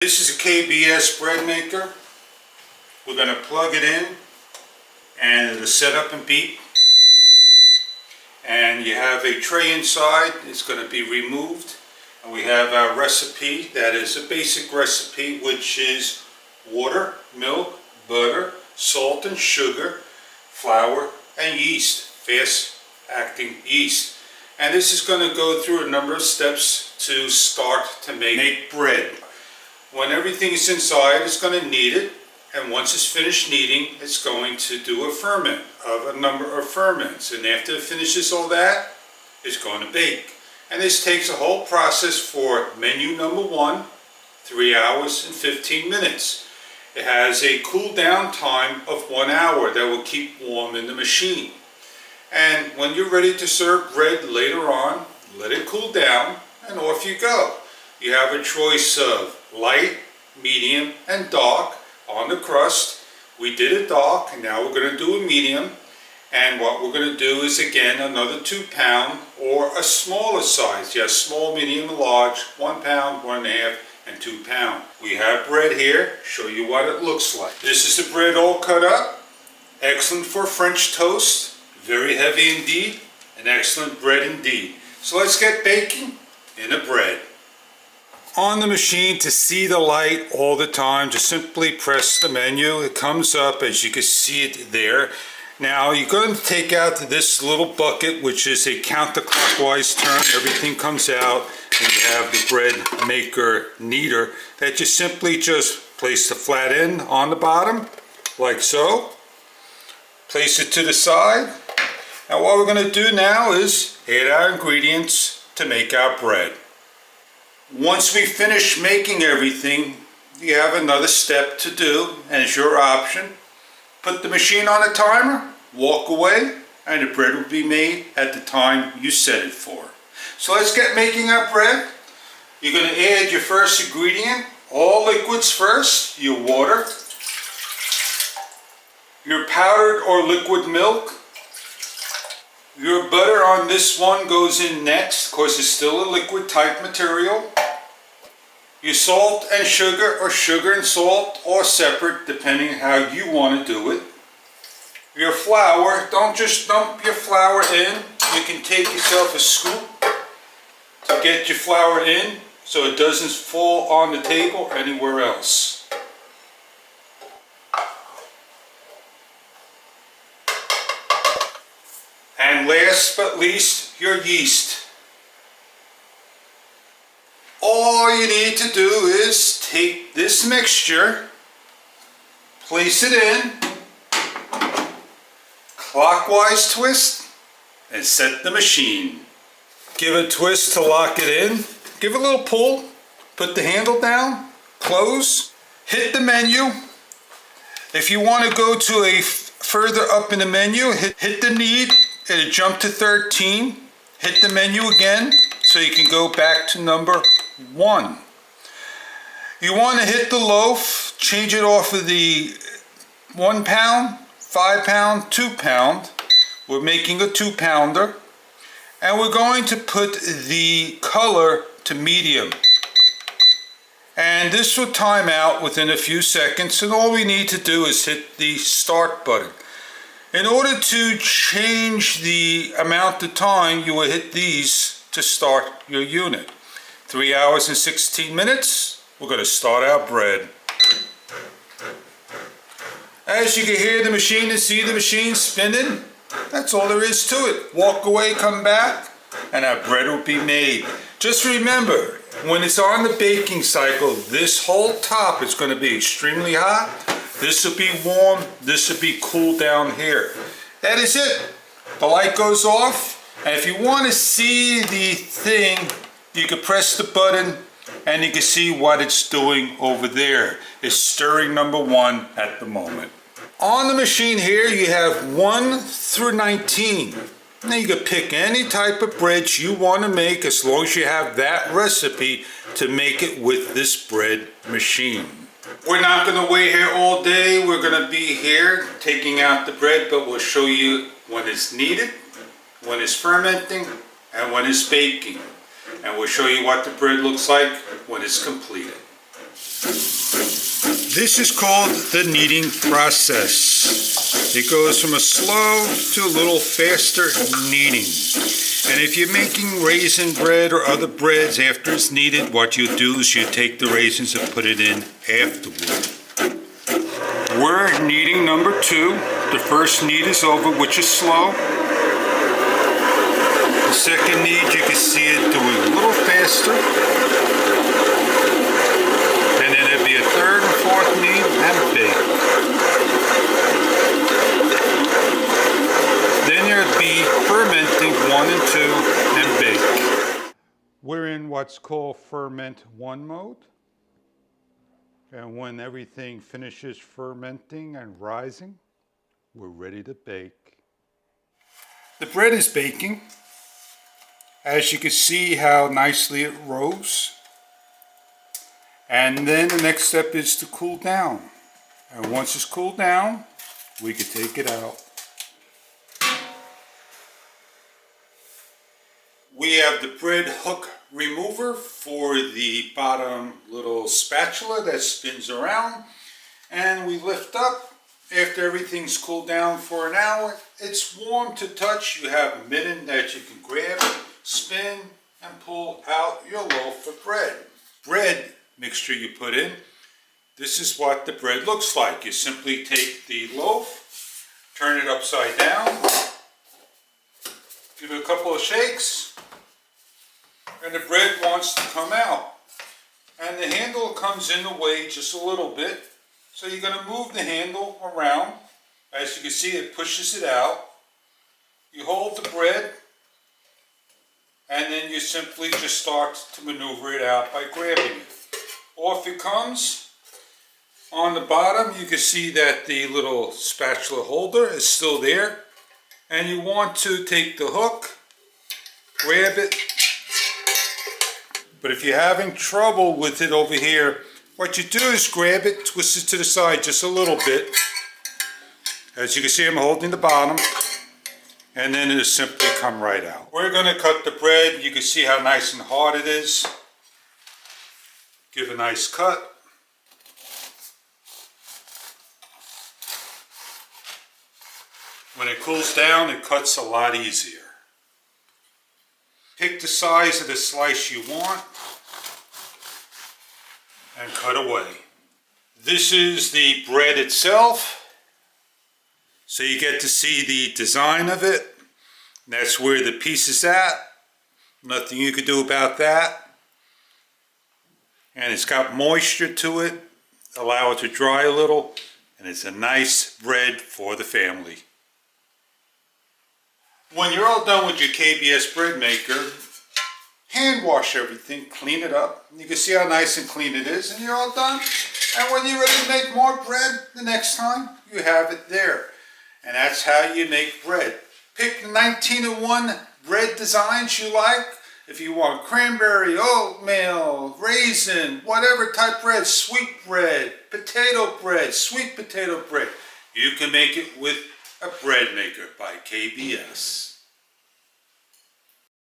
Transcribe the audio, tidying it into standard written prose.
This is a KPS bread maker. We're going to plug it in and it'll set up and beep. And you have a tray inside. It's going to be removed. And we have our recipe. That is a basic recipe, which is water, milk, butter, salt and sugar, flour, and yeast, fast acting yeast. And this is going to go through a number of steps to start to make bread. When everything is inside, it's going to knead it, and once it's finished kneading, it's going to do a ferment of a number of ferments, and after it finishes all that, it's going to bake. And this takes a whole process for menu number 1, 3 hours and 15 minutes. It has a cool down time of 1 hour that will keep warm in the machine. And when you're ready to serve bread later on, let it cool down and off you go. You have a choice of light, medium, and dark on the crust. We did a dark, and now we're going to do a medium. And what we're going to do is again another 2 pound or a smaller size. Yes, small, medium, and large, 1 pound, 1.5, and 2 pound. We have bread here. Show you what it looks like. This is the bread all cut up. Excellent for French toast. Very heavy indeed. An excellent bread indeed. So let's get baking in a bread. On the machine, to see the light all the time, just simply press the menu. It comes up as you can see it there. Now you're going to take out this little bucket, which is a counterclockwise turn. Everything comes out, and you have the bread maker kneader that you simply just place the flat end on the bottom, like so. Place it to the side. And what we're going to do now is add our ingredients to make our bread. Once we finish making everything, you have another step to do, and it's your option. Put the machine on a timer, walk away, and the bread will be made at the time you set it for. So let's get making our bread. You're going to add your first ingredient, all liquids first, your water, your powdered or liquid milk. Your butter on this one goes in next, of course it's still a liquid type material. Your salt and sugar, or sugar and salt, or separate depending on how you want to do it. Your flour, don't just dump your flour in. You can take yourself a scoop to get your flour in so it doesn't fall on the table or anywhere else. And last but least, your yeast. All you need to do is take this mixture, place it in, clockwise twist, and set the machine. Give a twist to lock it in, give a little pull, put the handle down, close, hit the menu. If you want to go to a further up in the menu, hit the knead. It'll jump to 13, hit the menu again so you can go back to number 1. You want to hit the loaf, change it off of the 1 pound, 5 pound, 2 pound. We're making a 2 pounder, and we're going to put the color to medium. And this will time out within a few seconds, and all we need to do is hit the start button. In order to change the amount of time, you will hit these to start your unit. 3 hours and 16 minutes, we're going to start our bread. As you can hear the machine and see the machine spinning, that's all there is to it. Walk away, come back, and our bread will be made. Just remember, when it's on the baking cycle, this whole top is going to be extremely hot. This will be warm, this will be cool down here. That is it. The light goes off, and if you want to see the thing, you can press the button and you can see what it's doing over there. It's stirring number 1 at the moment. On the machine here you have 1 through 19. Now you can pick any type of bread you want to make as long as you have that recipe to make it with this bread machine. We're not going to wait here all day. We're going to be here taking out the bread, but we'll show you when it's kneaded, when it's fermenting, and when it's baking. And we'll show you what the bread looks like when it's completed. This is called the kneading process. It goes from a slow to a little faster kneading. And if you're making raisin bread or other breads after it's kneaded, what you do is you take the raisins and put it in afterward. We're kneading number 2. The first knead is over, which is slow. The second knead, you can see it doing a little faster. And then there'll be a third and fourth knead and bake. Then there'll be fermenting 1 and 2 and bake. We're in what's called ferment 1 mode. And when everything finishes fermenting and rising, we're ready to bake. The bread is baking. As you can see how nicely it rose. And then the next step is to cool down. And once it's cooled down, we can take it out. We have the bread hook remover for the bottom little spatula that spins around. And we lift up. After everything's cooled down for an hour, it's warm to touch. You have a mitten that you can grab, spin, and pull out your loaf of bread. Bread mixture you put in, this is what the bread looks like. You simply take the loaf, turn it upside down, give it a couple of shakes, and the bread wants to come out. And the handle comes in the way just a little bit. So you're going to move the handle around. As you can see, it pushes it out. You hold the bread, and then you simply just start to maneuver it out by grabbing it. Off it comes. On the bottom, you can see that the little spatula holder is still there. And you want to take the hook, grab it. But if you're having trouble with it over here, what you do is grab it, twist it to the side just a little bit. As you can see, I'm holding the bottom, and then it'll simply come right out. We're going to cut the bread. You can see how nice and hard it is. Give a nice cut. When it cools down, it cuts a lot easier. Pick the size of the slice you want and cut away. This is the bread itself. So you get to see the design of it. That's where the piece is at. Nothing you can do about that. And it's got moisture to it. Allow it to dry a little. And it's a nice bread for the family. When you're all done with your KPS bread maker, hand wash everything, clean it up. You can see how nice and clean it is, and you're all done. And when you're ready to make more bread the next time, you have it there. And that's how you make bread. Pick 1901 bread designs you like. If you want cranberry, oatmeal, raisin, whatever type bread, sweet bread, potato bread, sweet potato bread, you can make it with a bread maker by KPS.